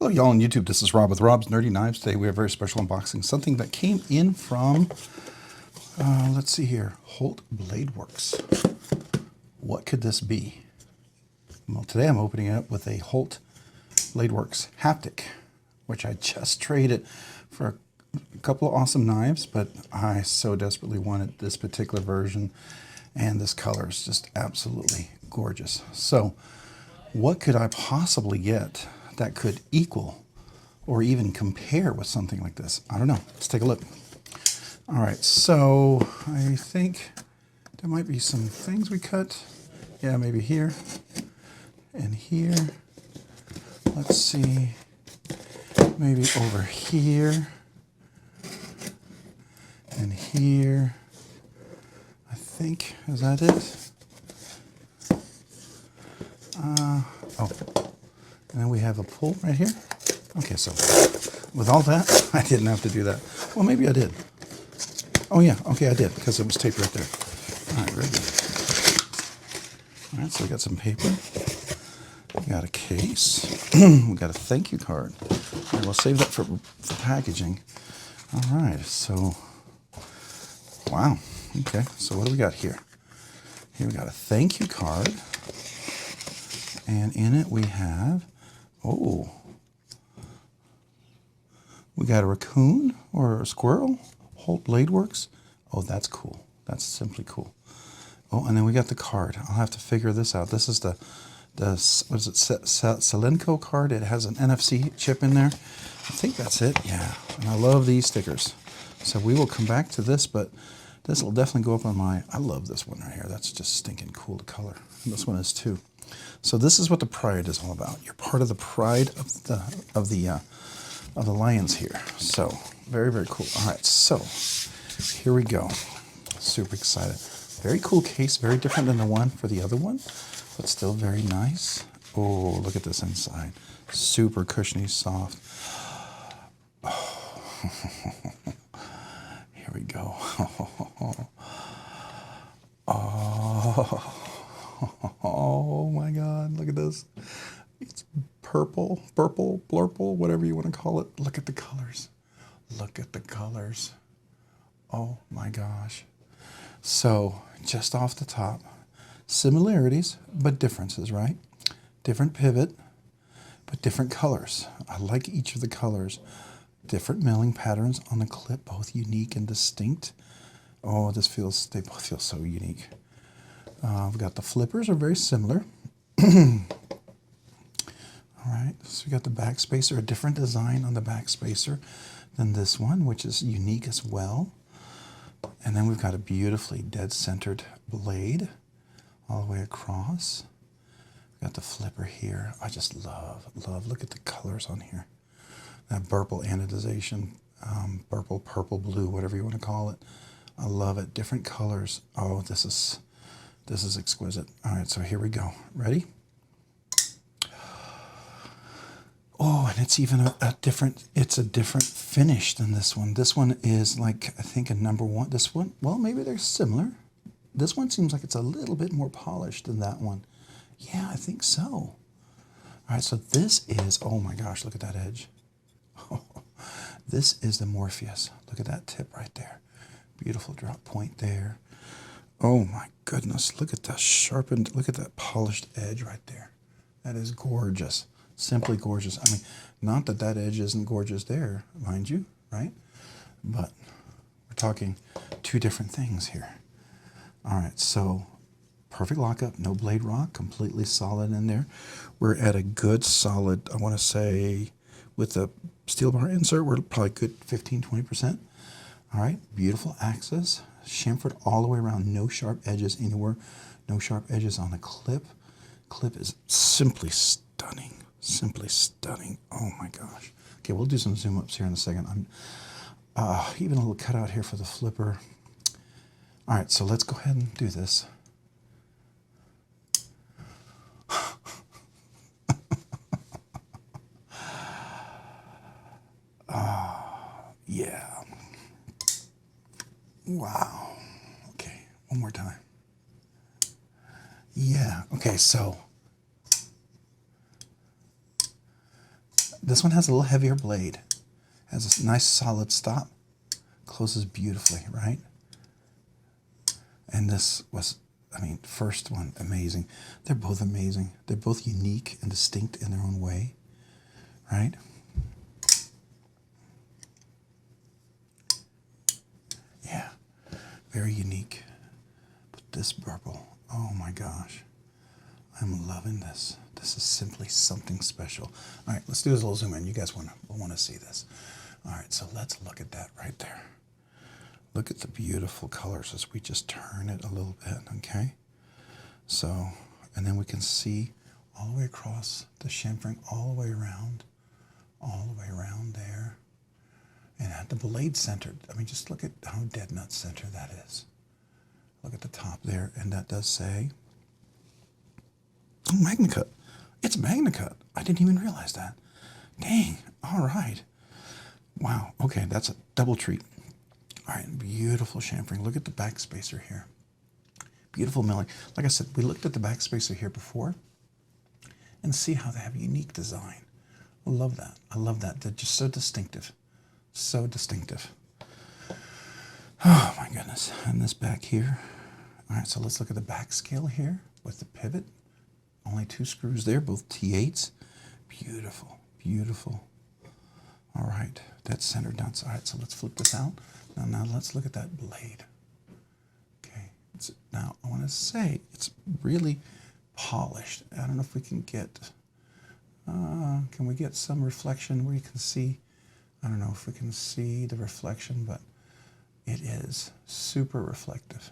Hello, y'all on YouTube. This is Rob with Rob's Nerdy Knives. Today we have a very special unboxing. Something that came in from, let's see here, Holt Bladeworks. What could this be? Well, today I'm opening it up with a Holt Bladeworks Haptic, which I just traded for a couple of awesome knives, but I so desperately wanted this particular version, and this color is just absolutely gorgeous. So what could I possibly get that could equal or even compare with something like this? I don't know. Let's take a look. All right, so I think there might be some things we cut. Yeah, maybe here and here. Let's see, maybe over here and here. I think, is that it? Oh. And then we have a pull right here. Okay, so with all that, I didn't have to do that. Well, maybe I did. Oh yeah, okay, I did, because it was taped right there. All right, very good. All right, so we got some paper. We got a case. We got a thank you card. All right, we'll save that for packaging. All right, so, wow. Okay, so what do we got here? Here we got a thank you card. And in it we have, oh, we got a raccoon or a squirrel, Holt Bladeworks. Oh, that's cool. That's simply cool. Oh, and then we got the card. I'll have to figure this out. This is the what is it, Selenco card. It has an NFC chip in there. I think that's it, yeah. And I love these stickers. So we will come back to this, but this will definitely go up on my, I love this one right here. That's just stinking cool to color. And this one is too. So this is what the pride is all about. You're part of the pride of the lions here. So very, very cool. All right, so here we go. Super excited. Very cool case. Very different than the one for the other one, but still very nice. Oh, look at this inside. Super cushiony, soft. Oh. Here we go. Oh my God, look at this. It's purple, blurple, whatever you want to call it. Look at the colors. Look at the colors. Oh my gosh. So, just off the top, similarities, but differences, right? Different pivot, but different colors. I like each of the colors. Different milling patterns on the clip, both unique and distinct. Oh, they both feel so unique. We've got the flippers are very similar. All right, so we got the back spacer, a different design on the back spacer than this one, which is unique as well. And then we've got a beautifully dead-centered blade all the way across. We've got the flipper here. I just love, look at the colors on here. That purple anodization, purple, blue, whatever you want to call it. I love it. Different colors. Oh, this is exquisite. All right, so here we go. Ready? Oh, and it's even a different finish than this one. This one is like, I think a number one. This one, well, maybe they're similar. This one seems like it's a little bit more polished than that one. Yeah, I think so. All right, so this is, oh my gosh, look at that edge. This is the Morpheus. Look at that tip right there. Beautiful drop point there. Oh my goodness, look at that sharpened, look at that polished edge right there. That is gorgeous, simply gorgeous. I mean, not that that edge isn't gorgeous there, mind you, right? But we're talking two different things here. All right, so perfect lockup, no blade rock, completely solid in there. We're at a good solid, I want to say, with the steel bar insert, we're probably good 15-20%. All right, beautiful axis, chamfered all the way around, no sharp edges anywhere, no sharp edges on the clip. Clip is simply stunning, oh my gosh. Okay, we'll do some zoom ups here in a second. I'm even a little cutout here for the flipper. All right, so let's go ahead and do this. Yeah. Wow. Okay, one more time. Yeah, okay, so This one has a little heavier blade. Has a nice solid stop. Closes beautifully, right? And this was, I mean, first one, amazing. They're both amazing. They're both unique and distinct in their own way, right? Yeah, very unique. But this purple, oh my gosh. I'm loving this. This is simply something special. All right, let's do this little zoom in. You guys want to see this. All right, so let's look at that right there. Look at the beautiful colors as we just turn it a little bit, okay? So, and then we can see all the way across the chamfering, all the way around there. And at the blade center, I mean, just look at how dead nut center that is. Look at the top there, and that does say, oh, Magnacut. It's Magnacut. I didn't even realize that. Dang, all right. Wow, okay, that's a double treat. All right, beautiful chamfering. Look at the back spacer here. Beautiful milling. Like I said, we looked at the back spacer here before and see how they have unique design. I love that. I love that. They're just so distinctive. So distinctive. Oh my goodness. And this back here. All right, so let's look at the back scale here with the pivot. Only 2 screws there, both T8s. Beautiful, beautiful. All right, that's centered down. All right, so let's flip this out. Now let's look at that blade. Okay, now I want to say it's really polished. I don't know if we can get, can we get some reflection where you can see, I don't know if we can see the reflection, but it is super reflective.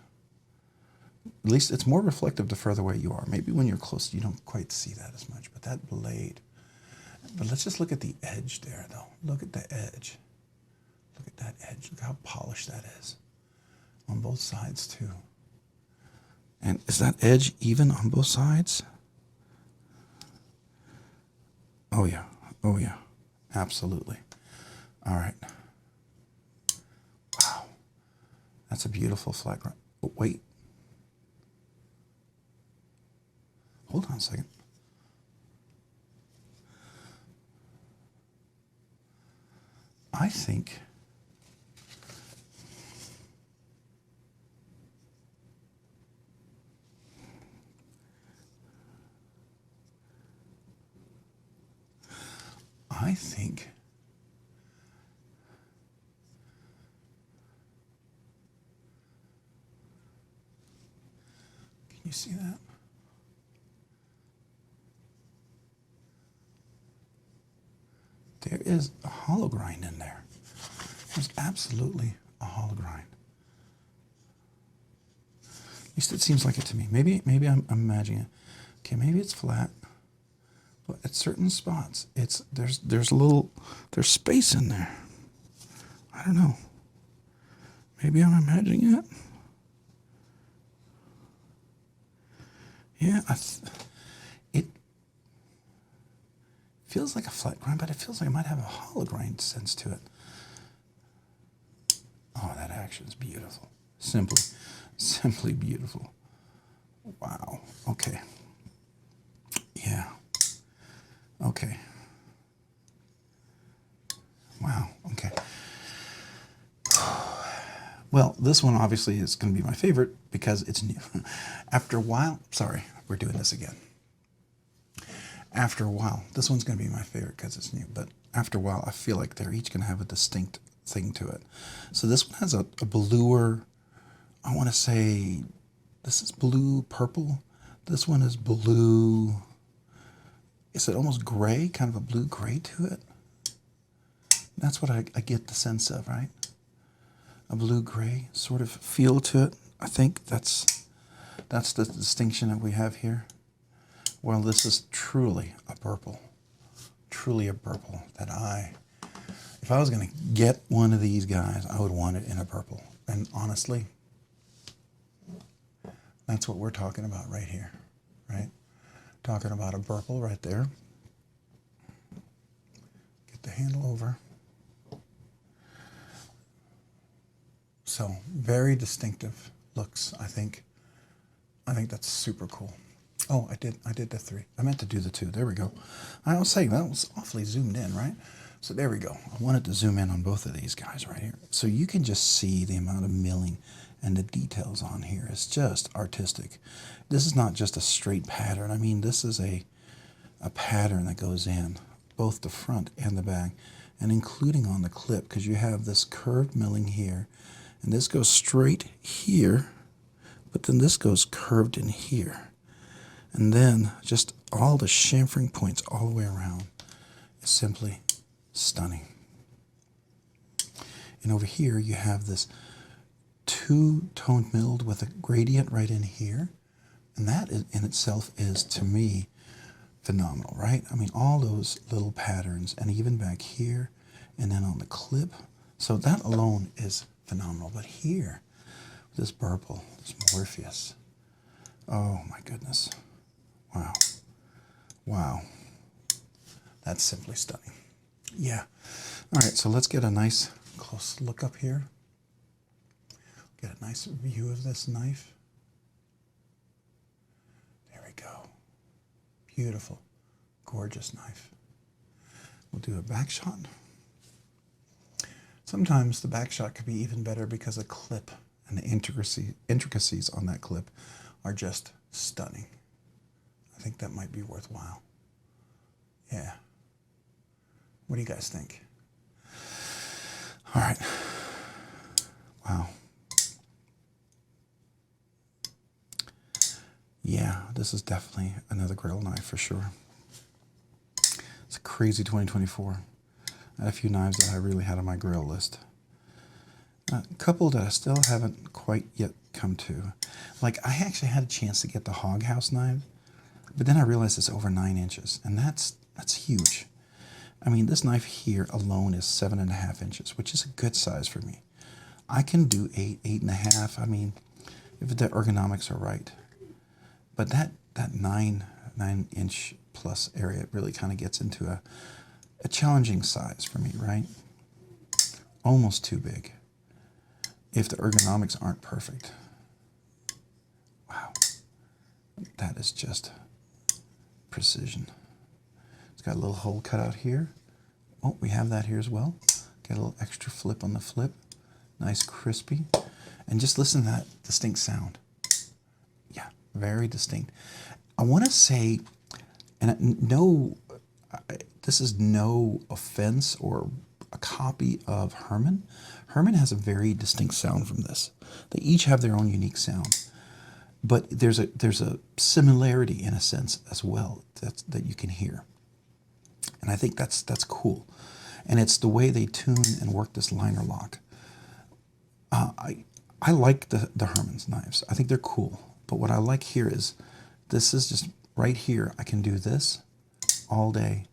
At least it's more reflective the further away you are. Maybe when you're close, you don't quite see that as much, but that blade. But let's just look at the edge there, though. Look at the edge. Look at that edge. Look how polished that is. On both sides, too. And is that edge even on both sides? Oh, yeah. Oh, yeah. Absolutely. All right. Wow. That's a beautiful flat grind. Oh, wait. Hold on a second. I think can you see that? There is a hollow grind in there. There's absolutely a hollow grind. At least it seems like it to me. Maybe I'm imagining it. Okay, maybe it's flat, but at certain spots, there's space in there. I don't know. Maybe I'm imagining it. Yeah, it feels like a flat grind, but it feels like it might have a hollow grind sense to it. Oh, that action is beautiful. Simply beautiful. Wow. Okay. Yeah. Okay. Wow. Okay. Well, this one obviously is going to be my favorite because it's new. After a while, sorry, we're doing this again. After a while, this one's going to be my favorite because it's new, but after a while, I feel like they're each going to have a distinct thing to it. So this one has a bluer, I want to say, this is blue purple. This one is blue, is it almost gray, kind of a blue gray to it? That's what I get the sense of, right? A blue gray sort of feel to it. I think that's the distinction that we have here. Well, this is truly a purple that if I was going to get one of these guys, I would want it in a purple. And honestly, that's what we're talking about right here, right? Talking about a purple right there. Get the handle over. So very distinctive looks, I think. I think that's super cool. Oh, I did the 3. I meant to do the 2. There we go. I was saying that was awfully zoomed in, right? So there we go. I wanted to zoom in on both of these guys right here. So you can just see the amount of milling and the details on here. It's just artistic. This is not just a straight pattern. I mean, this is a pattern that goes in both the front and the back, and including on the clip, because you have this curved milling here, and this goes straight here, but then this goes curved in here. And then just all the chamfering points all the way around is simply stunning. And over here you have this 2-tone milled with a gradient right in here. And that in itself is, to me, phenomenal, right? I mean, all those little patterns, and even back here, and then on the clip. So that alone is phenomenal. But here, this purple, this Morpheus, oh my goodness. Wow. Wow. That's simply stunning. Yeah. All right, so let's get a nice close look up here. Get a nice view of this knife. There we go. Beautiful, gorgeous knife. We'll do a back shot. Sometimes the back shot could be even better because the clip and the intricacies on that clip are just stunning. I think that might be worthwhile. Yeah. What do you guys think? All right. Wow. Yeah, this is definitely another Grail knife for sure. It's a crazy 2024. I had a few knives that I really had on my Grail list. A couple that I still haven't quite yet come to. Like, I actually had a chance to get the Hog House knife, but then I realized it's over 9 inches, and that's huge. I mean, this knife here alone is 7.5 inches, which is a good size for me. I can do 8, 8.5. I mean, if the ergonomics are right. But that 9-inch plus area really kind of gets into a challenging size for me, right? Almost too big if the ergonomics aren't perfect. Wow, that is just precision. It's got a little hole cut out here. Oh, we have that here as well. Got a little extra flip on the flip. Nice crispy. And just listen to that distinct sound. Yeah, very distinct. I want to say, and no, this is no offense or a copy of Herman. Herman has a very distinct sound from this. They each have their own unique sound. But there's a similarity in a sense as well that you can hear. And I think that's cool. And it's the way they tune and work this liner lock. I like the Herman's knives. I think they're cool. But what I like here is this is just right here. I can do this all day.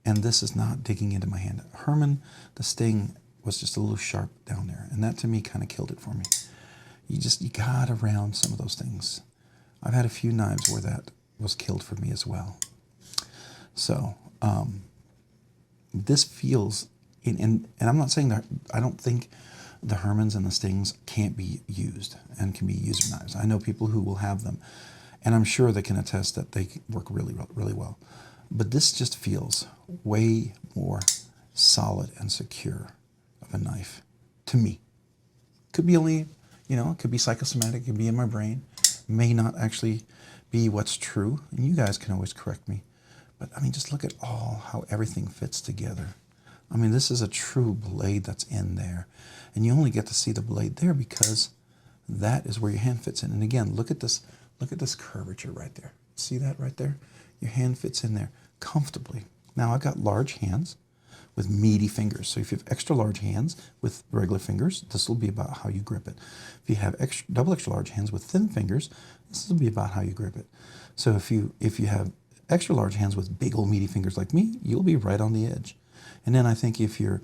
And this is not digging into my hand. Herman, the sting was just a little sharp down there. And that to me kind of killed it for me. You got around some of those things. I've had a few knives where that was killed for me as well. So this feels, and I'm not saying that, I don't think the Hermans and the Stings can't be used and can be user knives. I know people who will have them, and I'm sure they can attest that they work really, really well. But this just feels way more solid and secure of a knife to me. Could be only, it could be psychosomatic, it could be in my brain, may not actually be what's true, and you guys can always correct me. But I mean, just look at how everything fits together. I mean, this is a true blade that's in there. And you only get to see the blade there because that is where your hand fits in. And again, look at this curvature right there. See that right there? Your hand fits in there comfortably. Now, I've got large hands with meaty fingers. So if you have extra large hands with regular fingers, this will be about how you grip it. If you have double extra large hands with thin fingers, this will be about how you grip it. So if you have extra large hands with big old meaty fingers like me, you'll be right on the edge. And then I think if you're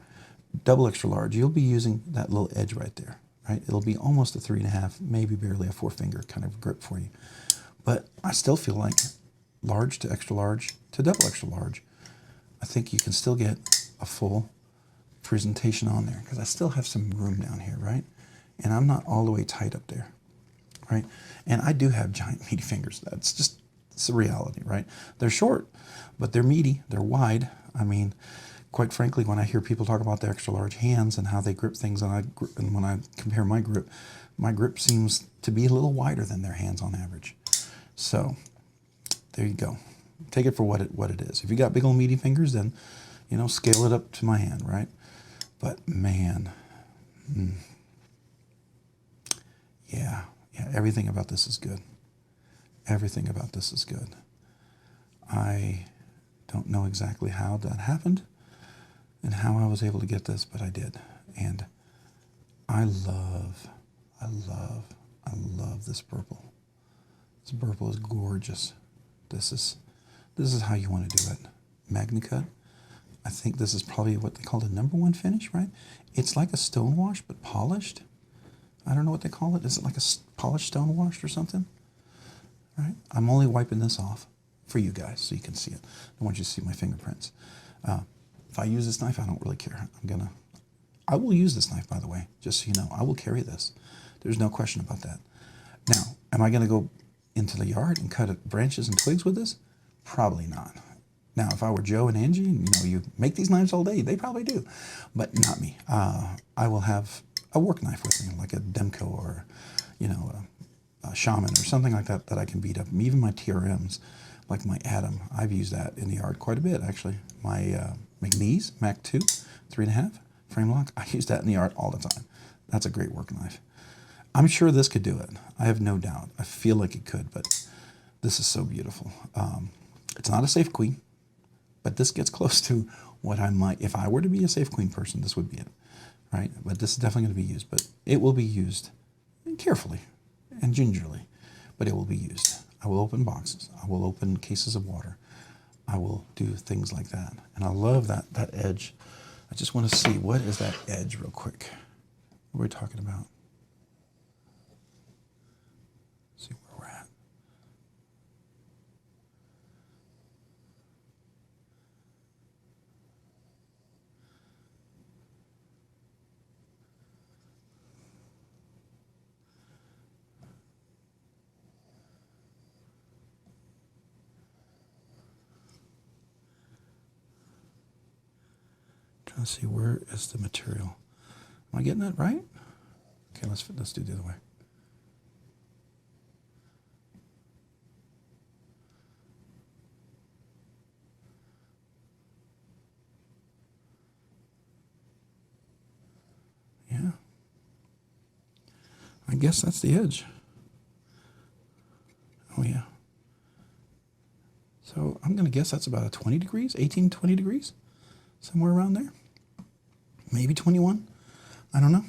double extra large, you'll be using that little edge right there, right? It'll be almost a 3.5, maybe barely a 4-finger kind of grip for you. But I still feel like large to extra large to double extra large, I think you can still get a full presentation on there because I still have some room down here, right? And I'm not all the way tight up there. right? And I do have giant meaty fingers. It's a reality, right? They're short, but they're meaty, they're wide. I mean, quite frankly, when I hear people talk about the extra large hands and how they grip things, and when I compare my grip seems to be a little wider than their hands on average. So there you go. Take it for what it is. If you got big old meaty fingers, then, you know, scale it up to my hand, right? But man, yeah, everything about this is good. Everything about this is good. I don't know exactly how that happened and how I was able to get this, but I did. And I love this purple. This purple is gorgeous. This is how you want to do it. Magnacut. I think this is probably what they call the #1 finish, right? It's like a stone wash, but polished. I don't know what they call it. Is it like a polished stone wash or something? Right? I'm only wiping this off for you guys so you can see it. I want you to see my fingerprints. If I use this knife, I don't really care. I will use this knife, by the way, just so you know. I will carry this. There's no question about that. Now, am I going to go into the yard and cut branches and twigs with this? Probably not. Now, if I were Joe and Angie, and, you know, you make these knives all day, they probably do, but not me. I will have a work knife with me, like a Demko or, you know, a Shaman or something like that that I can beat up. Even my TRMs, like my Atom, I've used that in the yard quite a bit, actually. My McNeese Mac 2, 3.5 frame lock, I use that in the yard all the time. That's a great work knife. I'm sure this could do it. I have no doubt. I feel like it could, but this is so beautiful. It's not a safe queen, but this gets close to what I might, if I were to be a safe queen person, this would be it, right? But this is definitely going to be used, but it will be used carefully and gingerly, but it will be used. I will open boxes. I will open cases of water. I will do things like that. And I love that edge. I just want to see, what is that edge real quick? What are we talking about? See where we're at. Trying to see, where is the material? Am I getting that right? Okay, let's do it the other way. Yeah. I guess that's the edge. Oh yeah. So I'm going to guess that's about 20 degrees, 18, 20 degrees, somewhere around there. Maybe 21. I don't know.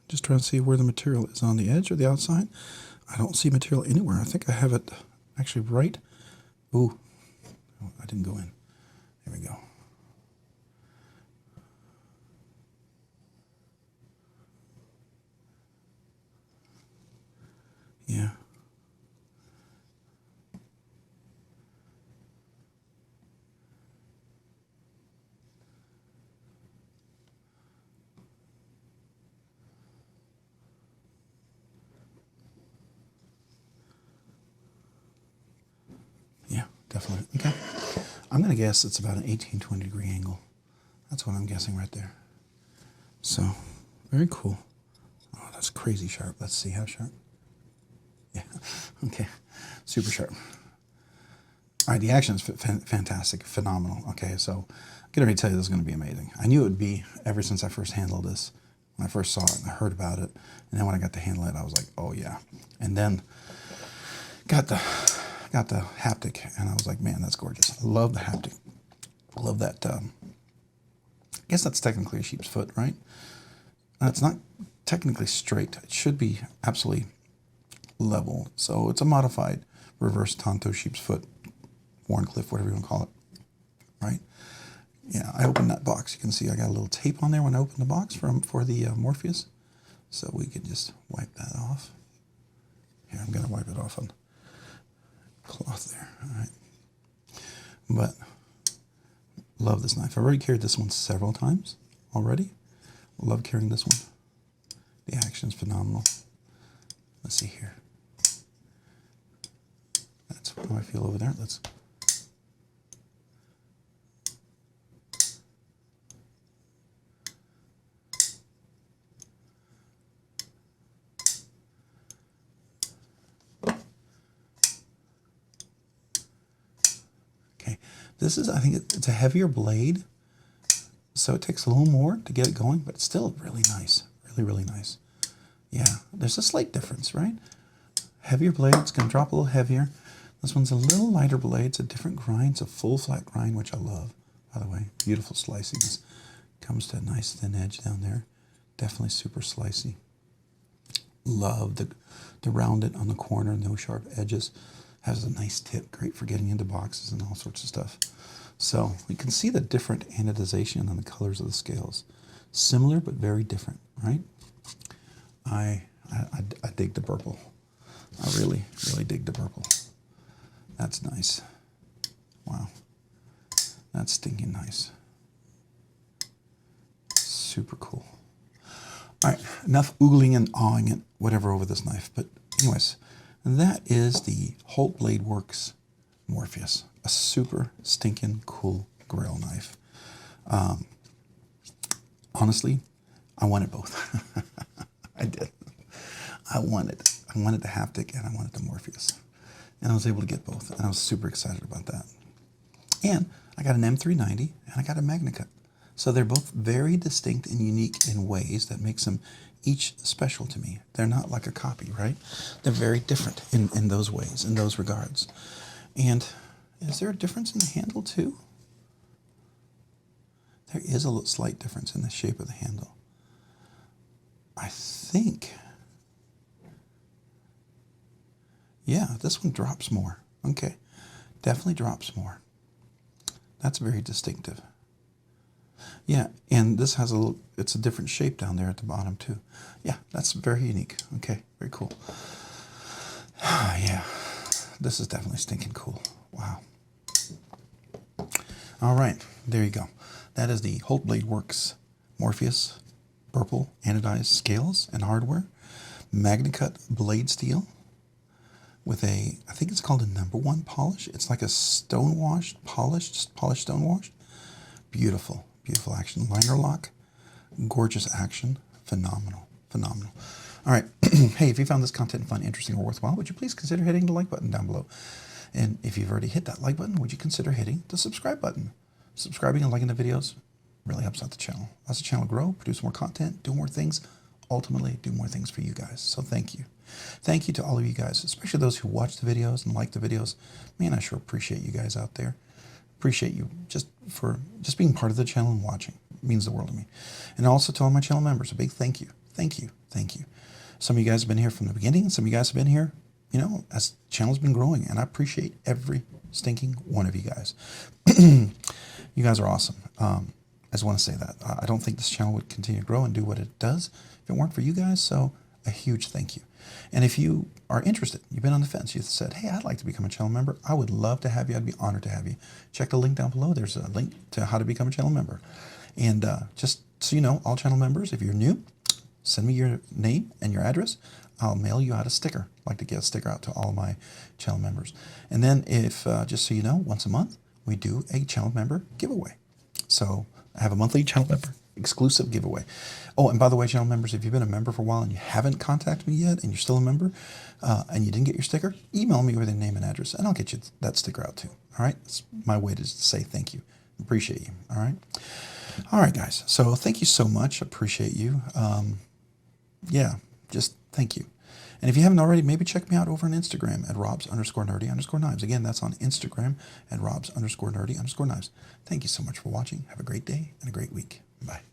Just trying to see where the material is, on the edge or the outside. I don't see material anywhere. I think I have it actually right. Ooh, oh, I didn't go in. There we go. Yeah. Yeah, definitely. Okay. I'm going to guess it's about an 18, 20 degree angle. That's what I'm guessing right there. So, very cool. Oh, that's crazy sharp. Let's see how sharp. Yeah, okay. Super sharp. All right, the action is fantastic, phenomenal. Okay, so I can already tell you this is going to be amazing. I knew it would be ever since I first handled this. When I first saw it and I heard about it, and then when I got to handle it, I was like, oh yeah. And then got the haptic, and I was like, man, that's gorgeous. I love the haptic. I love that. I guess that's technically a sheep's foot, right? It's not technically straight. It should be absolutely level. So it's a modified reverse Tonto sheep's foot, Warncliffe, whatever you want to call it, right? Yeah, I opened that box. You can see I got a little tape on there when I opened the box for the Morpheus. So we can just wipe that off. Here, I'm going to wipe it off on cloth there. All right. But Love this knife. I've already carried this one several times already. Love carrying this one. The action's phenomenal. Let's see here. That's how I feel over there. Let's. Okay, this is, I think it's a heavier blade, so it takes a little more to get it going, but it's still really nice. Really, really nice. Yeah, there's a slight difference, right? Heavier blade, it's going to drop a little heavier. This one's a little lighter blade. It's a different grind. It's a full flat grind, which I love, by the way. Beautiful slicing. This comes to a nice thin edge down there. Definitely super slicey. Love the rounded on the corner, no sharp edges. Has a nice tip, great for getting into boxes and all sorts of stuff. So you can see the different anodization on the colors of the scales. Similar, but very different, right? I dig the purple. I really, really dig the purple. That's nice. Wow. That's stinking nice. Super cool. All right, enough oogling and awing it, whatever, over this knife. But anyways, that is the Holt Bladeworks Morpheus. A super stinking cool Grail knife. Honestly, I wanted both. I did. I wanted the haptic and I wanted the Morpheus. And I was able to get both, and I was super excited about that. And I got an M390 and I got a Magnacut. So they're both very distinct and unique in ways that makes them each special to me. They're not like a copy, right? They're very different in those ways, in those regards. And is there a difference in the handle too? There is a slight difference in the shape of the handle. I think, yeah, this one drops more. Okay, definitely drops more. That's very distinctive. Yeah, and this has a little, it's a different shape down there at the bottom too. Yeah, that's very unique. Okay, very cool. Yeah, this is definitely stinking cool. Wow. All right, there you go. That is the Holt Bladeworks Morpheus purple anodized scales and hardware, Magnacut blade steel with a, I think it's called a #1 polish. It's like a stone washed, polished stone washed. Beautiful, beautiful action. Liner lock, gorgeous action, phenomenal, phenomenal. All right, hey, if you found this content fun, interesting, or worthwhile, would you please consider hitting the like button down below? And if you've already hit that like button, would you consider hitting the subscribe button? Subscribing and liking the videos really helps out the channel. Lets the channel grow, produce more content, do more things, ultimately do more things for you guys. So thank you. Thank you to all of you guys, especially those who watch the videos and like the videos. Man, I sure appreciate you guys out there. Appreciate you just being part of the channel and watching. It means the world to me. And also to all my channel members, a big thank you. Thank you. Thank you. Some of you guys have been here from the beginning, and some of you guys have been here, you know, as the channel's been growing, and I appreciate every stinking one of you guys. You guys are awesome. I just want to say that. I don't think this channel would continue to grow and do what it does if it weren't for you guys, so a huge thank you. And if you are interested, you've been on the fence, you've said, hey, I'd like to become a channel member, I would love to have you. I'd be honored to have you. Check the link down below. There's a link to how to become a channel member. And just so you know, all channel members, if you're new, send me your name and your address. I'll mail you out a sticker. I'd like to get a sticker out to all my channel members. And then if, just so you know, once a month, we do a channel member giveaway. So I have a monthly channel member exclusive giveaway. Oh, and by the way, channel members, if you've been a member for a while and you haven't contacted me yet and you're still a member and you didn't get your sticker, email me with your name and address and I'll get you that sticker out too. All right? It's my way to say thank you. Appreciate you. All right? All right, guys. So thank you so much. Appreciate you. Yeah, just thank you. And if you haven't already, maybe check me out over on Instagram at robs_nerdy_knives. Again, that's on Instagram at robs_nerdy_knives. Thank you so much for watching. Have a great day and a great week. Bye.